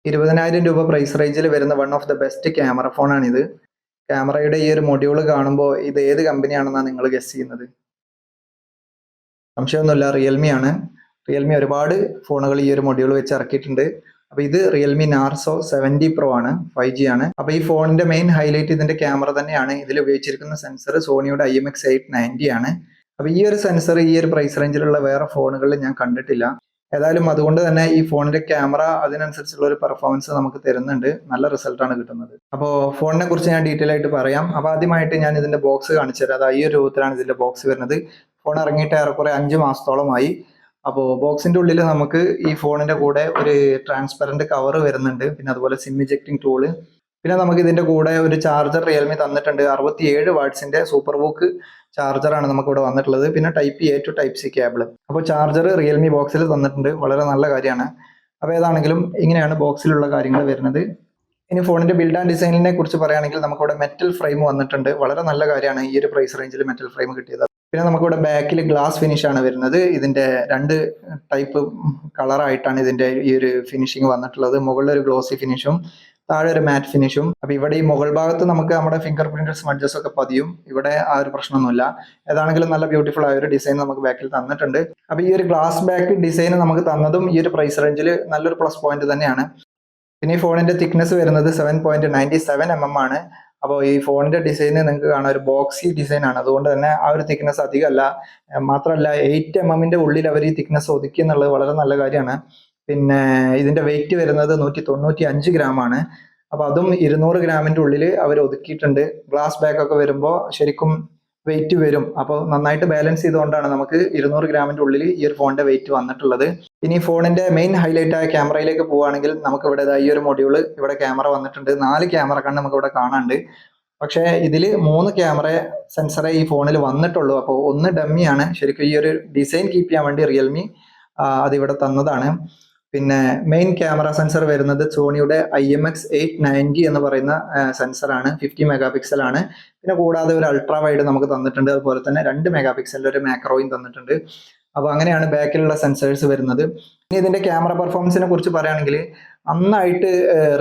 20,000 രൂപ പ്രൈസ് റേഞ്ചിൽ വരുന്ന one of the best camera ഫോണാണിത്. ക്യാമറയുടെ ഈ ഒരു മൊഡ്യൂൾ കാണുമ്പോൾ ഇത് ഏത് കമ്പനിയാണെന്നാണ് നിങ്ങൾ ഗസ് ചെയ്യുന്നത്? സംശയമൊന്നുമില്ല, റിയൽമി ആണ്. റിയൽമി ഒരുപാട് ഫോണുകൾ ഈ ഒരു മൊഡ്യൂൾ വെച്ച് ഇറക്കിയിട്ടുണ്ട്. അപ്പോൾ ഇത് റിയൽമി നാർസോ 70 Pro ആണ്, 5G ആണ്. അപ്പോൾ ഈ ഫോണിന്റെ മെയിൻ ഹൈലൈറ്റ് ഇതിന്റെ ക്യാമറ തന്നെയാണ്. ഇതിൽ ഉപയോഗിച്ചിരിക്കുന്ന സെൻസർ സോണിയുടെ IMX890 ആണ്. അപ്പോൾ ഈ ഒരു സെൻസർ ഈ ഒരു പ്രൈസ് റേഞ്ചിലുള്ള വേറെ ഫോണുകളിൽ ഞാൻ കണ്ടിട്ടില്ല. ഏതായാലും അതുകൊണ്ട് തന്നെ ഈ ഫോണിന്റെ ക്യാമറ അതിനനുസരിച്ചുള്ള ഒരു പെർഫോമൻസ് നമുക്ക് തരുന്നുണ്ട്. നല്ല റിസൾട്ടാണ് കിട്ടുന്നത്. അപ്പോൾ ഫോണിനെ കുറിച്ച് ഞാൻ ഡീറ്റെയിൽ ആയിട്ട് പറയാം. അപ്പോൾ ആദ്യമായിട്ട് ഞാൻ ഇതിന്റെ ബോക്സ് കാണിച്ചു തരാം. അത് ഈ ഒരു രൂപത്തിലാണ് ഇതിന്റെ ബോക്സ് വരുന്നത്. ഫോൺ ഇറങ്ങിയിട്ട് ഏറെക്കുറെ 5 മാസത്തോളമായി. അപ്പോൾ ബോക്സിന്റെ ഉള്ളിൽ നമുക്ക് ഈ ഫോണിന്റെ കൂടെ ഒരു ട്രാൻസ്പെറന്റ് കവർ വരുന്നുണ്ട്. പിന്നെ അതുപോലെ സിം ഇജക്റ്റിംഗ് ടൂള്. പിന്നെ നമുക്ക് ഇതിന്റെ കൂടെ ഒരു ചാർജർ റിയൽമി തന്നിട്ടുണ്ട്. 67 വാട്ട്സിന്റെ സൂപ്പർ വൂക്ക് ചാർജറാണ് നമുക്ക് ഇവിടെ വന്നിട്ടുള്ളത്. പിന്നെ type A to type C cable. അപ്പോൾ ചാർജർ റിയൽമി ബോക്സിൽ തന്നിട്ടുണ്ട്. വളരെ നല്ല കാര്യമാണ്. അപ്പോൾ ഏതാണെങ്കിലും ഇങ്ങനെയാണ് ബോക്സിലുള്ള കാര്യങ്ങൾ വരുന്നത്. ഇനി ഫോണിന്റെ ബിൽഡ് ആൻഡ് ഡിസൈനിനെ കുറിച്ച് പറയുകയാണെങ്കിൽ നമുക്കിവിടെ മെറ്റൽ ഫ്രെയിം വന്നിട്ടുണ്ട്. വളരെ നല്ല കാര്യമാണ് ഈ ഒരു പ്രൈസ് റേഞ്ചിൽ മെറ്റൽ ഫ്രെയിം കിട്ടിയത്. പിന്നെ നമുക്കിവിടെ ബാക്കിൽ ഗ്ലാസ് ഫിനിഷ് ആണ് വരുന്നത്. ഇതിന്റെ 2 ടൈപ്പ് കളറായിട്ടാണ് ഇതിന്റെ ഈ ഒരു ഫിനിഷിങ് വന്നിട്ടുള്ളത്. മുകളിൽ ഒരു ഗ്ലോസി ഫിനിഷും താഴെ ഒരു മാറ്റ് ഫിനിഷും. അപ്പൊ ഇവിടെ ഈ മുകൾ ഭാഗത്ത് നമുക്ക് നമ്മുടെ ഫിംഗർ പ്രിന്റ് സ്മഡ്ജസ് ഒക്കെ പതിയും. ഇവിടെ ആ ഒരു പ്രശ്നമൊന്നുമില്ല. ഏതാണെങ്കിലും നല്ല ബ്യൂട്ടിഫുൾ ആയ ഒരു ഡിസൈൻ നമുക്ക് ബാക്കിൽ തന്നിട്ടുണ്ട്. അപ്പൊ ഈ ഒരു ഗ്ലാസ് ബാക്ക് ഡിസൈൻ നമുക്ക് തന്നതും ഈ ഒരു പ്രൈസ് റേഞ്ചിൽ നല്ലൊരു പ്ലസ് പോയിന്റ് തന്നെയാണ്. പിന്നെ ഈ ഫോണിന്റെ തിക്നെസ് വരുന്നത് 7.97 mm ആണ്. അപ്പോൾ ഈ ഫോണിന്റെ ഡിസൈൻ നിങ്ങൾക്ക് കാണാം, ഒരു ബോക്സി ഡിസൈൻ ആണ്. അതുകൊണ്ട് തന്നെ ആ ഒരു തിക്നെസ് അധികമല്ല. മാത്രമല്ല 8 mm ഉള്ളിൽ അവർ ഈ തിക്നെസ് ഒതുക്കി എന്നുള്ളത് വളരെ നല്ല കാര്യമാണ്. പിന്നെ ഇതിന്റെ വെയിറ്റ് വരുന്നത് 195 gram ആണ്. അപ്പൊ അതും 200 ഗ്രാമിന്റെ ഉള്ളിൽ അവർ ഒതുക്കിയിട്ടുണ്ട്. ഗ്ലാസ് ബാക്ക് ഒക്കെ വരുമ്പോൾ ശരിക്കും വെയിറ്റ് വരും. അപ്പോൾ നന്നായിട്ട് ബാലൻസ് ചെയ്തുകൊണ്ടാണ് നമുക്ക് 200 ഗ്രാമിന്റെ ഉള്ളിൽ ഈ ഒരു ഫോണിന്റെ വെയിറ്റ് വന്നിട്ടുള്ളത്. ഇനി ഫോണിന്റെ മെയിൻ ഹൈലൈറ്റ് ആയ ക്യാമറയിലേക്ക് പോവുകയാണെങ്കിൽ നമുക്ക് ഇവിടെ ഈ ഒരു മൊഡ്യൂൾ ഇവിടെ ക്യാമറ വന്നിട്ടുണ്ട്. 4 ക്യാമറ കണ്ട് നമുക്ക് ഇവിടെ കാണാനുണ്ട്. പക്ഷേ ഇതിൽ 3 ക്യാമറ സെൻസറേ ഈ ഫോണിൽ വന്നിട്ടുള്ളൂ. അപ്പോൾ ഒന്ന് ഡമ്മിയാണ്. ശരിക്കും ഈ ഒരു ഡിസൈൻ കീപ്പ് ചെയ്യാൻ വേണ്ടി റിയൽമി അതിവിടെ തന്നതാണ്. പിന്നെ മെയിൻ ക്യാമറ സെൻസർ വരുന്നത് സോണിയുടെ IMX890 എന്ന് പറയുന്ന സെൻസറാണ്. 50 മെഗാ ആണ്. പിന്നെ കൂടാതെ ഒരു അൾട്രാ വൈഡ് നമുക്ക് തന്നിട്ടുണ്ട്. അതുപോലെ തന്നെ 2 മെഗാ ഒരു മാക്രോയും തന്നിട്ടുണ്ട്. അപ്പോൾ അങ്ങനെയാണ് ബാക്കിലുള്ള സെൻസേഴ്സ് വരുന്നത്. ഇനി ഇതിന്റെ ക്യാമറ പെർഫോമൻസിനെ കുറിച്ച് പറയുകയാണെങ്കിൽ നന്നായിട്ട്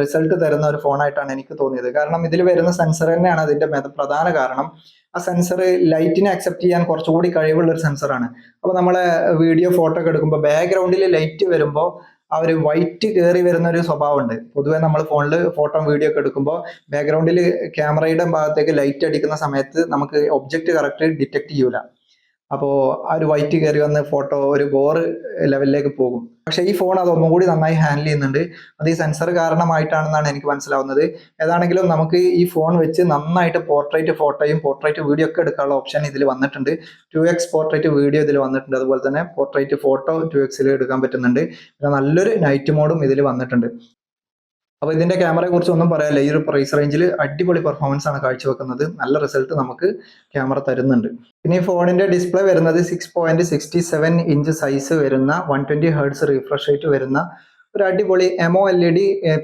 റിസൾട്ട് തരുന്ന ഒരു ഫോണായിട്ടാണ് എനിക്ക് തോന്നിയത്. കാരണം ഇതിൽ വരുന്ന സെൻസർ തന്നെയാണ് അതിന്റെ പ്രധാന കാരണം. ആ സെൻസർ ലൈറ്റിനെ അക്സെപ്റ്റ് ചെയ്യാൻ കുറച്ചുകൂടി കഴിവുള്ള ഒരു സെൻസറാണ്. അപ്പോൾ നമ്മളെ വീഡിയോ ഫോട്ടോ ഒക്കെ എടുക്കുമ്പോൾ ബാക്ക്ഗ്രൗണ്ടിൽ ലൈറ്റ് വരുമ്പോൾ ആ ഒരു വൈറ്റ് കയറി വരുന്ന ഒരു സ്വഭാവമുണ്ട്. പൊതുവെ നമ്മൾ ഫോണിൽ ഫോട്ടോ വീഡിയോ ഒക്കെ എടുക്കുമ്പോൾ ബാക്ക്ഗ്രൗണ്ടിൽ ക്യാമറയുടെ ഭാഗത്തേക്ക് ലൈറ്റ് അടിക്കുന്ന സമയത്ത് നമുക്ക് ഒബ്ജക്റ്റ് കറക്റ്റ് ഡിറ്റക്ട് ചെയ്യൂല. അപ്പോൾ ആ ഒരു വൈറ്റ് കയറി വന്ന് ഫോട്ടോ ഒരു ബോറ് ലെവലിലേക്ക് പോകും. പക്ഷേ ഈ ഫോൺ അതൊന്നും കൂടി നന്നായി ഹാൻഡിൽ ചെയ്യുന്നുണ്ട്. അത് ഈ സെൻസർ കാരണമായിട്ടാണെന്നാണ് എനിക്ക് മനസ്സിലാവുന്നത്. ഏതാണെങ്കിലും നമുക്ക് ഈ ഫോൺ വെച്ച് നന്നായിട്ട് പോർട്രേറ്റ് ഫോട്ടോയും പോർട്രേറ്റ് വീഡിയോ ഒക്കെ എടുക്കാനുള്ള ഓപ്ഷൻ ഇതിൽ വന്നിട്ടുണ്ട്. 2x പോർട്രേറ്റ് വീഡിയോ ഇതിൽ വന്നിട്ടുണ്ട്. അതുപോലെ തന്നെ പോർട്രേറ്റ് ഫോട്ടോ 2x എടുക്കാൻ പറ്റുന്നുണ്ട്. പിന്നെ നല്ലൊരു നൈറ്റ് മോഡും ഇതിൽ വന്നിട്ടുണ്ട്. അപ്പോൾ ഇതിന്റെ ക്യാമറയെ കുറിച്ച് ഒന്നും പറയാനില്ല. ഈ ഒരു പ്രൈസ് റേഞ്ചിൽ അടിപൊളി പെർഫോമൻസ് ആണ് കാഴ്ചവെക്കുന്നത്. നല്ല റിസൾട്ട് നമുക്ക് ക്യാമറ തരുന്നുണ്ട്. പിന്നെ ഈ ഫോണിന്റെ ഡിസ്പ്ലേ വരുന്നത് 6.67 ഇഞ്ച് സൈസ് വരുന്ന 120 Hz റിഫ്രഷ് റേറ്റ് വരുന്ന ഒരു അടിപൊളി AMOLED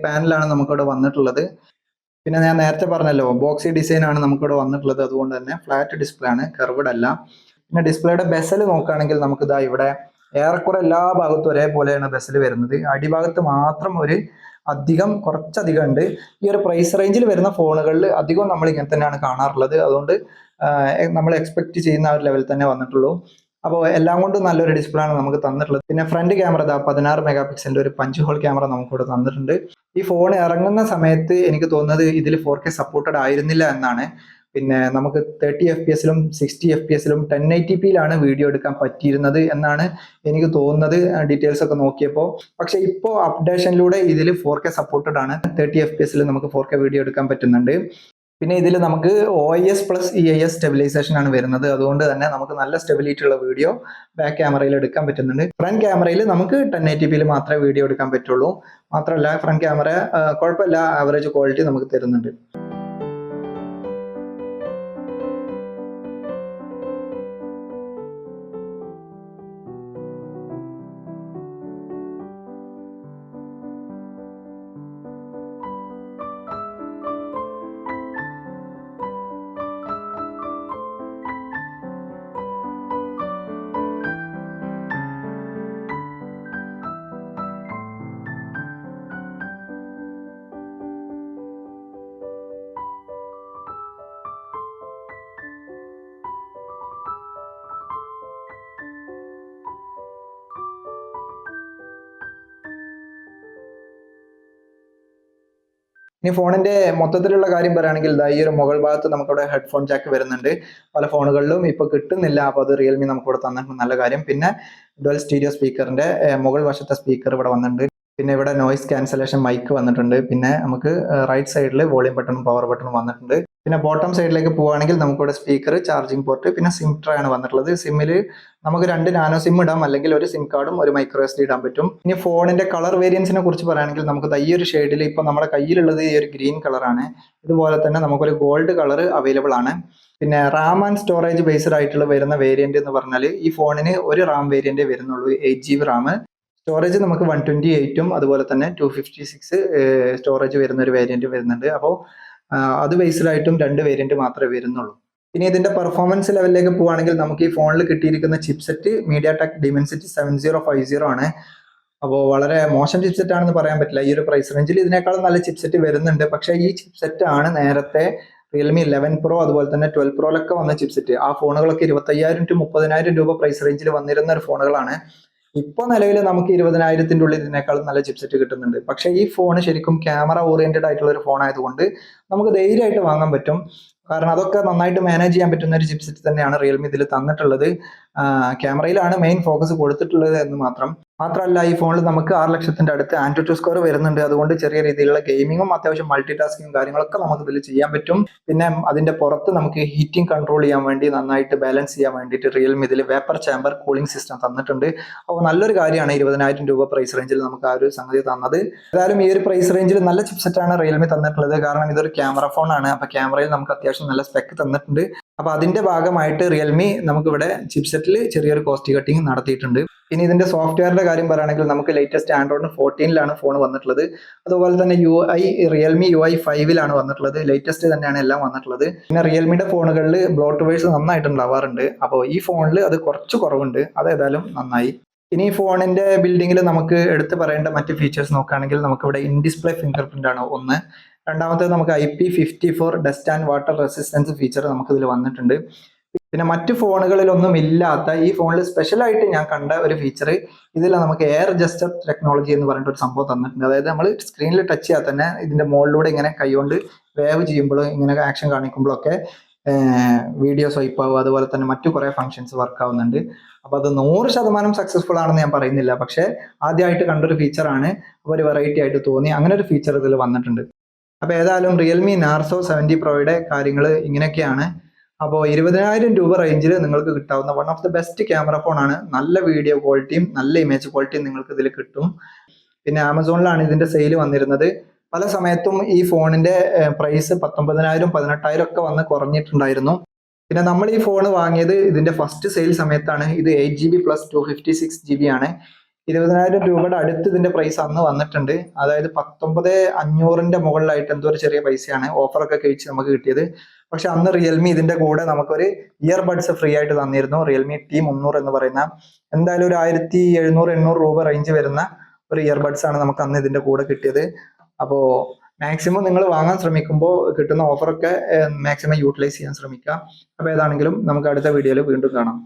പാനലാണ് നമുക്കിവിടെ വന്നിട്ടുള്ളത്. പിന്നെ ഞാൻ നേരത്തെ പറഞ്ഞല്ലോ, ബോക്സി ഡിസൈൻ ആണ് നമുക്കിവിടെ വന്നിട്ടുള്ളത്. അതുകൊണ്ട് തന്നെ ഫ്ലാറ്റ് ഡിസ്പ്ലേ ആണ്, കർവ്ഡ് അല്ല. പിന്നെ ഡിസ്പ്ലേയുടെ ബെസൽ നോക്കുകയാണെങ്കിൽ നമുക്ക് ഇതാ ഇവിടെ ഏറെക്കുറെ എല്ലാ ഭാഗത്തും ഒരേപോലെയാണ് ബെസൽ വരുന്നത്. അടിഭാഗത്ത് മാത്രം ഒരു കുറച്ചധികം ഉണ്ട്. ഈ ഒരു പ്രൈസ് റേഞ്ചിൽ വരുന്ന ഫോണുകളിൽ അധികം നമ്മൾ ഇങ്ങനെ തന്നെയാണ് കാണാറുള്ളത്. അതുകൊണ്ട് നമ്മൾ എക്സ്പെക്ട് ചെയ്യുന്ന ആ ഒരു ലെവലിൽ തന്നെ വന്നിട്ടുള്ളൂ. അപ്പോൾ എല്ലാം കൊണ്ടും നല്ലൊരു ഡിസ്പ്ലേ ആണ് നമുക്ക് തന്നിട്ടുള്ളത്. പിന്നെ ഫ്രണ്ട് ക്യാമറ 16 മെഗാ ഒരു പഞ്ച് ഹോൾ ക്യാമറ നമുക്കിവിടെ തന്നിട്ടുണ്ട്. ഈ ഫോൺ ഇറങ്ങുന്ന സമയത്ത് എനിക്ക് തോന്നുന്നത് ഇതിൽ 4K സപ്പോർട്ടഡ് ആയിരുന്നില്ല എന്നാണ്. പിന്നെ നമുക്ക് 30 FPS-ലും 60 FPS-ലും 1080p-ലാണ് വീഡിയോ എടുക്കാൻ പറ്റിയിരുന്നത് എന്നാണ് എനിക്ക് തോന്നുന്നത്, ഡീറ്റെയിൽസ് ഒക്കെ നോക്കിയപ്പോൾ. പക്ഷെ ഇപ്പോൾ അപ്ഡേഷനിലൂടെ ഇതിൽ 4K സപ്പോർട്ടഡ് ആണ്. 30 FPS-ൽ നമുക്ക് 4K വീഡിയോ എടുക്കാൻ പറ്റുന്നുണ്ട്. പിന്നെ ഇതിൽ നമുക്ക് OIS പ്ലസ് EIS സ്റ്റെബിലൈസേഷൻ ആണ് വരുന്നത്. അതുകൊണ്ട് തന്നെ നമുക്ക് നല്ല സ്റ്റെബിലിറ്റി ഉള്ള വീഡിയോ ബാക്ക് ക്യാമറയിൽ എടുക്കാൻ പറ്റുന്നുണ്ട്. ഫ്രണ്ട് ക്യാമറയിൽ നമുക്ക് 1080p-ൽ മാത്രമേ വീഡിയോ എടുക്കാൻ പറ്റുള്ളൂ. മാത്രമല്ല ഫ്രണ്ട് ക്യാമറ കുഴപ്പമില്ല, ആവറേജ് ക്വാളിറ്റി നമുക്ക് തരുന്നുണ്ട്. ഇനി ഫോണിന്റെ മൊത്തത്തിലുള്ള കാര്യം പറയുകയാണെങ്കിൽ ഈ ഒരു മുകൾ ഭാഗത്ത് നമുക്കിവിടെ ഹെഡ്ഫോൺ ജാക്ക് വരുന്നുണ്ട്. പല ഫോണുകളിലും ഇപ്പൊ കിട്ടുന്നില്ല. അപ്പൊ അത് റിയൽമി നമുക്കിവിടെ തന്നിട്ടുണ്ട്, നല്ല കാര്യം. പിന്നെ ഡുവൽ സ്റ്റീരിയോ സ്പീക്കറിന്റെ മുകൾ വശത്തെ സ്പീക്കർ ഇവിടെ വന്നിട്ടുണ്ട്. പിന്നെ ഇവിടെ നോയിസ് ക്യാൻസലേഷൻ മൈക്ക് വന്നിട്ടുണ്ട്. പിന്നെ നമുക്ക് റൈറ്റ് സൈഡിൽ വോളിയം ബട്ടണും പവർ ബട്ടണും വന്നിട്ടുണ്ട്. പിന്നെ ബോട്ടം സൈഡിലേക്ക് പോവുകയാണെങ്കിൽ നമുക്കിവിടെ സ്പീക്കർ, ചാർജിംഗ് പോർട്ട്, പിന്നെ സിം ട്രേ ആണ് വന്നിട്ടുള്ളത്. സിമ്മിൽ നമുക്ക് 2 നാനോ സിം ഇടാം, അല്ലെങ്കിൽ ഒരു സിം കാർഡും ഒരു മൈക്രോ SD ഇടാൻ പറ്റും. ഇനി ഫോണിന്റെ കളർ വേരിയൻസിനെ കുറിച്ച് പറയുകയാണെങ്കിൽ നമുക്ക് ഈ ഒരു ഷെയ്ഡിൽ ഇപ്പൊ നമ്മുടെ കയ്യിലുള്ളത് ഈ ഒരു ഗ്രീൻ കളറാണ്. ഇതുപോലെ തന്നെ നമുക്കൊരു ഗോൾഡ് കളർ അവൈലബിൾ ആണ്. പിന്നെ റാം ആൻഡ് സ്റ്റോറേജ് ബേസ്ഡ് ആയിട്ടുള്ള വരുന്ന വേരിയന്റ് എന്ന് പറഞ്ഞാൽ ഈ ഫോണിന് ഒരു റാം വേരിയന്റേ വരുന്നുള്ളൂ, 8GB റാം. സ്റ്റോറേജ് നമുക്ക് 128ഉം അതുപോലെ തന്നെ 256 സ്റ്റോറേജ് വരുന്ന ഒരു വേരിയന്റ് വരുന്നുണ്ട്. അപ്പോൾ അത് ബേസ്ഡ് ആയിട്ടും 2 വേരിയന്റ് മാത്രമേ വരുന്നുള്ളൂ. ഇനി ഇതിന്റെ പെർഫോമൻസ് ലെവലിലേക്ക് പോവുകയാണെങ്കിൽ നമുക്ക് ഈ ഫോണിൽ കിട്ടിയിരിക്കുന്ന ചിപ്സെറ്റ് MediaTek Dimensity 7050 ആണ്. അപ്പോൾ വളരെ മോശം ചിപ്സെറ്റ് ആണെന്ന് പറയാൻ പറ്റില്ല. ഈ ഒരു പ്രൈസ് റേഞ്ചിൽ ഇതിനേക്കാളും നല്ല ചിപ്സെറ്റ് വരുന്നുണ്ട്. പക്ഷേ ഈ ചിപ്സെറ്റ് ആണ് നേരത്തെ റിയൽമി 11 Pro അതുപോലെ തന്നെ 12 Proയിലൊക്കെ വന്ന ചിപ്സെറ്റ്. ആ ഫോണുകളൊക്കെ 25,000 to 30,000 രൂപ പ്രൈസ് റേഞ്ചിൽ വന്നിരുന്ന ഒരു ഫോണുകളാണ്. ഇപ്പൊ നിലവിൽ നമുക്ക് 20,000-ന്റെ ഉള്ളിൽ ഇതിനേക്കാളും നല്ല ചിപ്സെറ്റ് കിട്ടുന്നുണ്ട്. പക്ഷേ ഈ ഫോൺ ശരിക്കും ക്യാമറ ഓറിയന്റഡ് ആയിട്ടുള്ള ഒരു ഫോൺ ആയതുകൊണ്ട് നമുക്ക് ധൈര്യമായിട്ട് വാങ്ങാൻ പറ്റും. കാരണം അതൊക്കെ നന്നായിട്ട് മാനേജ് ചെയ്യാൻ പറ്റുന്ന ഒരു ചിപ്സെറ്റ് തന്നെയാണ് റിയൽമി ഇതിൽ തന്നിട്ടുള്ളത്. ക്യാമറയിലാണ് മെയിൻ ഫോക്കസ് കൊടുത്തിട്ടുള്ളത് എന്ന് മാത്രമല്ല ഈ ഫോണിൽ നമുക്ക് 6 ലക്ഷത്തിന്റെ അടുത്ത് AnTuTu സ്കോർ വരുന്നുണ്ട്. അതുകൊണ്ട് ചെറിയ രീതിയിലുള്ള ഗെയിമിങ്ങും അത്യാവശ്യം മൾട്ടി ടാസ്കിങ്ങും കാര്യങ്ങളൊക്കെ നമുക്ക് ഇതിൽ ചെയ്യാൻ പറ്റും. പിന്നെ അതിന്റെ പുറത്ത് നമുക്ക് ഹീറ്റിംഗ് കൺട്രോൾ ചെയ്യാൻ വേണ്ടി, നന്നായിട്ട് ബാലൻസ് ചെയ്യാൻ വേണ്ടിയിട്ട് റിയൽമി ഇതിൽ വേപ്പർ ചാമ്പർ കൂളിംഗ് സിസ്റ്റം തന്നിട്ടുണ്ട്. അപ്പോൾ നല്ലൊരു കാര്യമാണ് 20,000 രൂപ പ്രൈസ് റേഞ്ചിൽ നമുക്ക് ആ ഒരു സംഗതി തന്നത്. ഏതായാലും ഈ ഒരു പ്രൈസ് റേഞ്ചിൽ നല്ല ചിപ്സെറ്റ് ആണ് റിയൽമി തന്നിട്ടുള്ളത്. കാരണം ഇതൊരു ക്യാമറ ഫോണാണ്. അപ്പൊ ക്യാമറയിൽ നമുക്ക് അത്യാവശ്യം നല്ല സ്പെക്ക് തന്നിട്ടുണ്ട്. അപ്പൊ അതിന്റെ ഭാഗമായിട്ട് റിയൽമി നമുക്കിവിടെ ചിപ്സെറ്റിൽ ചെറിയൊരു കോസ്റ്റ് കട്ടിങ് നടത്തിയിട്ടുണ്ട്. ഇനി ഇതിന്റെ സോഫ്റ്റ്വെയറിന്റെ കാര്യം പറയുകയാണെങ്കിൽ നമുക്ക് ലേറ്റസ്റ്റ് ആൻഡ്രോയിഡ് 14 ഫോൺ വന്നിട്ടുള്ളത്. അതുപോലെ തന്നെ റിയൽമി UI 5 വന്നിട്ടുള്ളത്. ലേറ്റസ്റ്റ് തന്നെയാണ് എല്ലാം വന്നിട്ടുള്ളത്. പിന്നെ റിയൽമിയുടെ ഫോണുകളിൽ ബ്ലോട്ട്വേഴ്സ് നന്നായിട്ട് ഉണ്ടാവാറുണ്ട്. അപ്പോൾ ഈ ഫോണിൽ അത് കുറച്ച് കുറവുണ്ട്. അതേതായാലും നന്നായി. ഇനി ഈ ഫോണിന്റെ ബിൽഡിങ്ങിൽ നമുക്ക് എടുത്തു പറയേണ്ട മറ്റ് ഫീച്ചേഴ്സ് നോക്കുകയാണെങ്കിൽ നമുക്കിവിടെ ഇൻ ഡിസ്പ്ലേ ഫിംഗർ പ്രിന്റ് ആണ് ഒന്ന്. രണ്ടാമത്തേത് നമുക്ക് IP54 dust and water resistance feature നമുക്ക് ഇതിൽ വന്നിട്ടുണ്ട്. പിന്നെ മറ്റു ഫോണുകളിലൊന്നും ഇല്ലാത്ത ഈ ഫോണിൽ സ്പെഷ്യൽ ആയിട്ട് ഞാൻ കണ്ട ഒരു ഫീച്ചർ, ഇതിൽ നമുക്ക് എയർ ജസ്റ്റർ ടെക്നോളജി എന്ന് പറഞ്ഞിട്ട് ഒരു സംഭവം തന്നിട്ടുണ്ട്. അതായത് നമ്മൾ സ്ക്രീനിൽ ടച്ച് ചെയ്യാൻ തന്നെ ഇതിന്റെ മുകളിലൂടെ ഇങ്ങനെ കൈകൊണ്ട് വേവ് ചെയ്യുമ്പോൾ, ഇങ്ങനെ ആക്ഷൻ കാണിക്കുമ്പോഴൊക്കെ വീഡിയോ സ്വൈപ്പ് ആവും. അതുപോലെ തന്നെ മറ്റു കുറെ ഫങ്ഷൻസ് വർക്ക് ആവുന്നുണ്ട്. അപ്പൊ അത് 100% സക്സസ്ഫുൾ ആണെന്ന് ഞാൻ പറയുന്നില്ല. പക്ഷെ ആദ്യമായിട്ട് കണ്ടൊരു ഫീച്ചറാണ്. അപ്പോൾ ഒരു വെറൈറ്റി ആയിട്ട് തോന്നി. അങ്ങനെ ഒരു ഫീച്ചർ ഇതിൽ വന്നിട്ടുണ്ട്. അപ്പൊ ഏതായാലും റിയൽമി നാർസോ 70 Proയുടെ കാര്യങ്ങൾ ഇങ്ങനെയൊക്കെയാണ്. അപ്പോൾ 20,000 രൂപ റേഞ്ചിൽ നിങ്ങൾക്ക് കിട്ടാവുന്ന one of the best camera ഫോണാണ്. നല്ല വീഡിയോ ക്വാളിറ്റിയും നല്ല ഇമേജ് ക്വാളിറ്റിയും നിങ്ങൾക്ക് ഇതിൽ കിട്ടും. പിന്നെ ആമസോണിലാണ് ഇതിന്റെ സെയിൽ വന്നിരുന്നത്. പല സമയത്തും ഈ ഫോണിന്റെ പ്രൈസ് 19,000 18,000 ഒക്കെ വന്ന് കുറഞ്ഞിട്ടുണ്ടായിരുന്നു. പിന്നെ നമ്മൾ ഈ ഫോൺ വാങ്ങിയത് ഇതിന്റെ ഫസ്റ്റ് സെയിൽ സമയത്താണ്. ഇത് 8GB + 256GB ആണ്. 20,000 രൂപയുടെ അടുത്ത് ഇതിന്റെ പ്രൈസ് അന്ന് വന്നിട്ടുണ്ട്. അതായത് 19,500ന്റെ മുകളിലായിട്ട് എന്തോ ഒരു ചെറിയ പൈസയാണ് ഓഫറൊക്കെ കഴിച്ച് നമുക്ക് കിട്ടിയത്. പക്ഷെ അന്ന് റിയൽമി ഇതിന്റെ കൂടെ നമുക്കൊരു ഇയർബഡ്സ് ഫ്രീ ആയിട്ട് തന്നിരുന്നു. റിയൽമി T300 എന്ന് പറയുന്ന, എന്തായാലും ഒരു 1,700-800 രൂപ റേഞ്ച് വരുന്ന ഒരു ഇയർബഡ്സ് ആണ് നമുക്ക് അന്ന് ഇതിന്റെ കൂടെ കിട്ടിയത്. അപ്പോൾ മാക്സിമം നിങ്ങൾ വാങ്ങാൻ ശ്രമിക്കുമ്പോൾ കിട്ടുന്ന ഓഫറൊക്കെ മാക്സിമം യൂട്ടിലൈസ് ചെയ്യാൻ ശ്രമിക്കുക. അപ്പോൾ ഏതാണെങ്കിലും നമുക്ക് അടുത്ത വീഡിയോയിൽ വീണ്ടും കാണാം.